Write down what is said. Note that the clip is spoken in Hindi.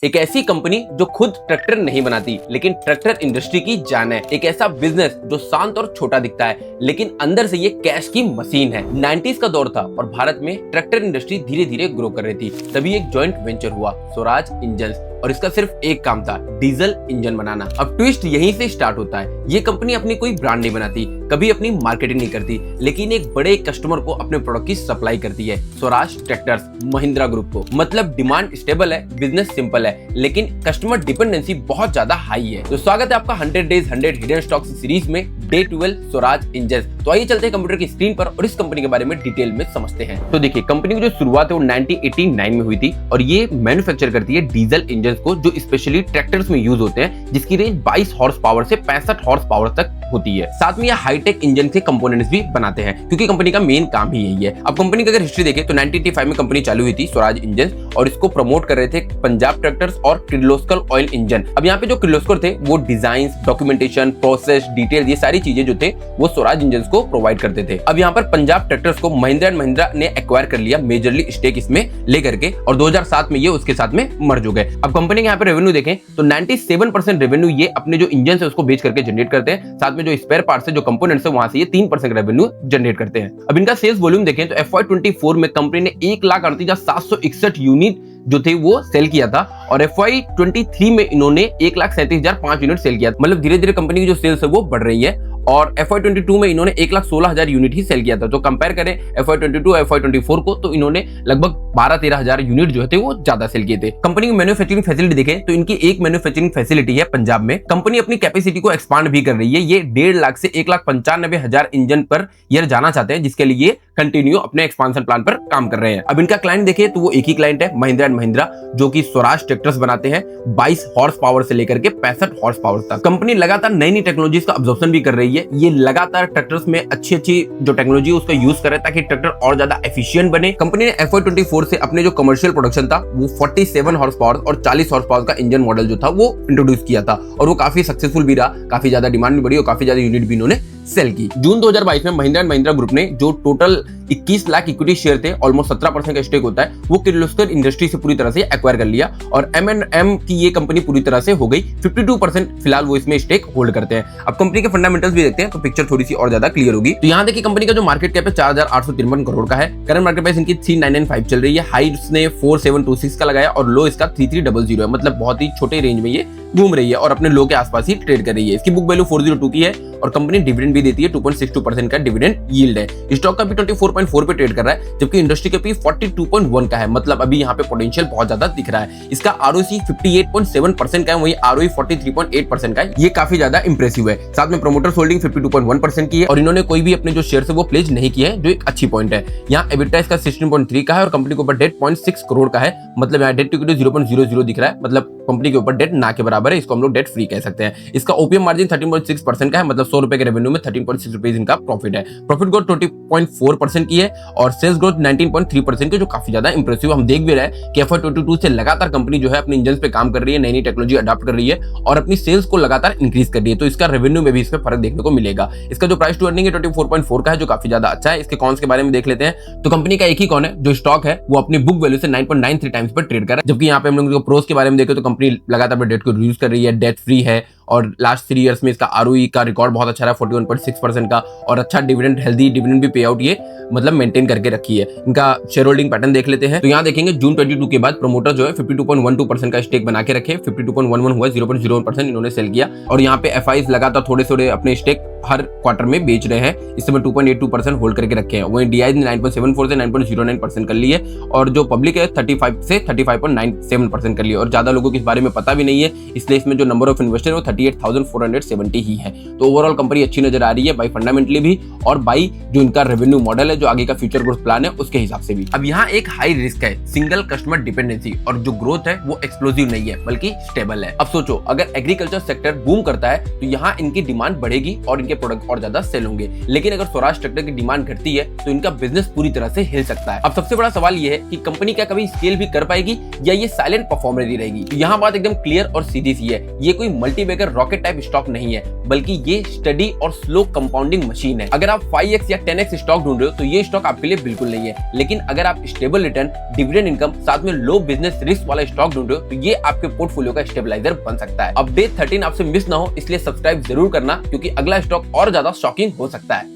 एक ऐसी कंपनी जो खुद ट्रैक्टर नहीं बनाती लेकिन ट्रैक्टर इंडस्ट्री की जान है। एक ऐसा बिजनेस जो शांत और छोटा दिखता है लेकिन अंदर से ये कैश की मशीन है। 90s का दौर था और भारत में ट्रैक्टर इंडस्ट्री धीरे धीरे ग्रो कर रही थी। तभी एक जॉइंट वेंचर हुआ, स्वराज इंजन्स, और इसका सिर्फ एक काम था, डीजल इंजन बनाना। अब ट्विस्ट यहीं से स्टार्ट होता है। ये कंपनी अपनी कोई ब्रांड नहीं बनाती, कभी अपनी मार्केटिंग नहीं करती, लेकिन एक बड़े कस्टमर को अपने प्रोडक्ट की सप्लाई करती है, स्वराज ट्रैक्टर्स, महिंद्रा ग्रुप को। मतलब डिमांड स्टेबल है, बिजनेस सिंपल है, लेकिन कस्टमर डिपेंडेंसी बहुत ज्यादा हाई है। तो स्वागत है आपका 100 डेज 100 हिडन स्टॉक्स सीरीज में, डे 12 स्वराज इंजन्स। तो आइए चलते हैं कंप्यूटर की स्क्रीन पर और इस कंपनी के बारे में डिटेल में समझते हैं। तो देखिए, कंपनी की जो शुरुआत है वो 1989 में हुई थी और ये मैन्युफैक्चर करती है डीजल इंजन को, जो स्पेशली ट्रैक्टर्स में यूज होते हैं, जिसकी रेंज 22 हॉर्स पावर से 65 हॉर्स पावर तक होती है। साथ में ये हाईटेक इंजन के कंपोनेंट्स भी बनाते हैं, क्योंकि कंपनी का मेन काम ही यही है। अब कंपनी की अगर हिस्ट्री देखें तो 1985 में कंपनी चालू हुई थी स्वराज इंजन, और इसको प्रमोट कर रहे थे पंजाब ट्रैक्टर्स और किर्लोस्कर ऑयल इंजन। अब यहाँ पे जो किर्लोस्कर थे वो डिजाइन, डॉक्यूमेंटेशन, प्रोसेस, डिटेल, ये सारी चीजें जो थे वो स्वराज इंजन को प्रोवाइड करते थे। अब यहाँ पर पंजाब ट्रैक्टर्स को महिंद्रा एंड महिंद्रा ने एक्वायर कर लिया, मेजरली स्टेक इसमें लेकर के, और 2007 में ये उसके साथ में मर्ज हो गए। अब कंपनी के यहाँ पे रेवेन्यू देखें तो 97% रेवेन्यू ये अपने जो इंजन है उसको बेच करके जनरेट करते हैं। साथ में जो स्पेयर पार्ट्स है, जो कंपोनेंट्स है, वहां से ये 3% रेवेन्यू जनरेट करते हैं। अब इनका सेल्स वॉल्यूम देखें तो FY24 में कंपनी ने 1,38,761 यूनिट जो थे वो सेल किया था, और FY23 में इन्होंने 1,37,005 यूनिट सेल किया। मतलब धीरे धीरे कंपनी की जो सेल्स है वो बढ़ रही है, और FY22 में इन्होंने 1,16,000 यूनिट ही सेल किया था। तो कंपेयर करें FY22 FY24 को, तो इन्होंने लगभग 12-13,000 यूनिट जो थे वो ज्यादा सेल किए थे। कंपनी की मैन्युफैक्चरिंग फैसिलिटी देखें तो इनकी एक मैन्युफैक्चरिंग फैसिलिटी है पंजाब में। कंपनी अपनी कैपेसिटी को एक्सपांड भी कर रही है। ये 1.5 लाख से 1,95,000 इंजन पर ईयर जाना चाहते हैं, जिसके लिए कंटिन्यू अपने एक्सपांशन प्लान पर काम कर रहे हैं। अब इनका क्लाइंट देखें तो वो एक ही क्लाइंट है, महिंद्रा एंड महिंद्रा, जो कि स्वराज ट्रैक्टर्स बनाते हैं 22 हॉर्स पावर से लेकर के 65 हॉर्स पावर तक। कंपनी लगातार नई नई टेक्नोलॉजीज का अब्जॉर्प्शन भी कर रही है। ये लगातार ट्रैक्टर्स में अच्छी जो टेक्नोलॉजी है उसका यूज करे ताकि ट्रैक्टर और ज्यादा एफिशिएंट बने। कंपनी ने FY24 से अपने जो कमर्शियल प्रोडक्शन था वो 47 हॉर्स पावर और 40 हॉर्स पावर का इंजन मॉडल जो था वो इंट्रोड्यूस किया था, और वो काफी सक्सेसफुल भी रहा। काफी ज्यादा डिमांड भी बढ़ी और काफी ज्यादा यूनिट भी इन्होंने सेल की। जून 2022 में महिंद्रा एंड महिंद्रा ग्रुप ने जो टोटल 21 लाख इक्विटी शेयर थे, ऑलमोस्ट 17% का स्टेक होता है, वो किर्लोस्कर इंडस्ट्री से पूरी तरह से एक्वायर कर लिया, और M&M की ये कंपनी पूरी तरह से हो गई। 52% फिलहाल वो इसमें स्टेक होल्ड करते हैं। अब कंपनी के फंडामेंटल्स भी देखते हैं तो पिक्चर थोड़ी सी और ज्यादा क्लियर होगी। तो यहाँ देखिए, कंपनी का जो मार्केट कैप है 4,853 करोड़ का है। करंट मार्केट प्राइस इनकी 3,995 चल रही है। हाई इसने 4,726 का लगाया और लो इसका 3,300 है। मतलब बहुत ही छोटे रेंज में ये घूम रही है और अपने लो के आसपास ही ट्रेड कर रही है। इसकी बुक वैल्यू 402 की है, और कंपनी डिविडेंड भी देती है, 2.62% का डिविडेंड यील्ड है। स्टॉक का भी 24.4 पे ट्रेड कर रहा है, जबकि इंडस्ट्री का भी 42.1 का है। मतलब अभी यहाँ पे पोटेंशियल बहुत ज्यादा दिख रहा है। इसका ROC 58.7% का है, वही ROE 43.8% का है। ये काफी ज्यादा इंप्रेसिव है। साथ में प्रोमोटर्स होल्डिंग 52.1% की है, और इन्होंने कोई भी अपने जो शेयर है वो प्लेज नहीं किया है, जो एक अच्छी पॉइंट है। यहाँ EBITDA इसका 16.3 का है, और कंपनी के ऊपर डेट 0.6 करोड़ का है। मतलब यहाँ डेट टू इक्विटी 0.00 दिख रहा है। मतलब कंपनी के ऊपर डेट ना के बराबर है। इसको हम लोग डेट फ्री कह सकते हैं। इसका OPM मार्जिन 13.6% का है। मतलब 100 रुपए के रेवेन्यू में 13.6 रुपीज इनका प्रॉफिट है। प्रॉफिट ग्रोथ 20.4% की है, और सेल्स ग्रोथ 19.3% की, जो काफी ज्यादा इंप्रेसिव। हम देख भी रहे हैं कि FY22 से लगातार कंपनी जो है अपने इंजन पे काम कर रही है, नई नई टेक्नोलॉजी अडॉप्ट कर रही है, और अपनी सेल्स को लगातार इंक्रीज कर रही है। तो इसका रेवेन्यू में भी इसमें फर्क देखने को मिलेगा। इसका जो प्राइस टू अर्निंग है 24.4 का है, जो काफी ज्यादा अच्छा है। इसके कॉन्स के बारे में देख लेते हैं। तो कंपनी का एक ही कॉन है, जो स्टॉक है वो अपनी बुक वैल्यू से 9.93 टाइम्स पर ट्रेड कर रहा है। जबकि यहाँ पे हम लोग प्रोस के बारे में देखें तो कंपनी लगातार डेट को रिड्यूस कर रही है, डेट फ्री है, और लास्ट 3 इयर्स में इसका ROE का रिकॉर्ड बहुत अच्छा रहा, 41.6% का, और अच्छा डिविडेंड, हेल्दी डिविडेंड भी पे आउट ये मतलब मेंटेन करके रखी है। इनका शेयर होल्डिंग पैटर्न देख लेते हैं। तो यहाँ देखेंगे जून 22 के बाद प्रमोटर जो है 52.12% का स्टेक बना के रखे। 52.11 हुआ, 0.01% इन्होंने सेल किया, और यहाँ पे FIs लगातार थोड़े थोड़े अपने स्टेक हर क्वार्टर में बेच रहे हैं। इस समय 2.82% होल्ड करके रखे हैं। वहीं DI ने 9.74 से 9.09% कर ली है, और जो पब्लिक है 35 से 35.97% कर ली है। और ज्यादा लोगों को इस बारे में पता भी नहीं है, इसलिए इसमें जो नंबर ऑफ इन्वेस्टर है वो 38,470 ही है। तो ओवरऑल कंपनी अच्छी नजर आ रही है, बाई फंडामेंटली भी, और बाई जो इनका रेवेन्यू मॉडल है, जो आगे का फ्यूचर ग्रोथ प्लान है उसके हिसाब से भी। अब यहाँ एक हाई रिस्क है, सिंगल कस्टमर डिपेंडेंसी, और जो ग्रोथ है वो एक्सप्लोसिव नहीं है बल्कि स्टेबल है। अब सोचो, अगर एग्रीकल्चर सेक्टर बूम करता है तो यहाँ इनकी डिमांड बढ़ेगी और इनके प्रोडक्ट और ज्यादा सेल होंगे। लेकिन अगर स्वराज ट्रैक्टर की डिमांड घटती है तो इनका बिजनेस पूरी तरह से हिल सकता है। अब सबसे बड़ा सवाल ये है कि कंपनी क्या कभी स्केल भी कर पाएगी, या ये साइलेंट परफॉर्मर ही रहेगी। यहाँ बात एकदम क्लियर और सीधी सी है, ये कोई multibagger trigger rocket type stock नहीं है, बल्कि ये स्टडी और स्लो कंपाउंडिंग मशीन है। अगर आप 5x या 10x स्टॉक ढूंढ रहे हो तो ये स्टॉक आपके लिए बिल्कुल नहीं है, लेकिन अगर आप स्टेबल रिटर्न, डिविडेंड इनकम, साथ में लो बिजनेस रिस्क वाला स्टॉक ढूंढ रहे हो तो ये आपके पोर्टफोलियो का स्टेबलाइजर बन सकता है। अपडेट 13 आपसे मिस ना हो इसलिए सब्सक्राइब जरूर करना, क्योंकि अगला स्टॉक और ज्यादा शॉकिंग हो सकता है।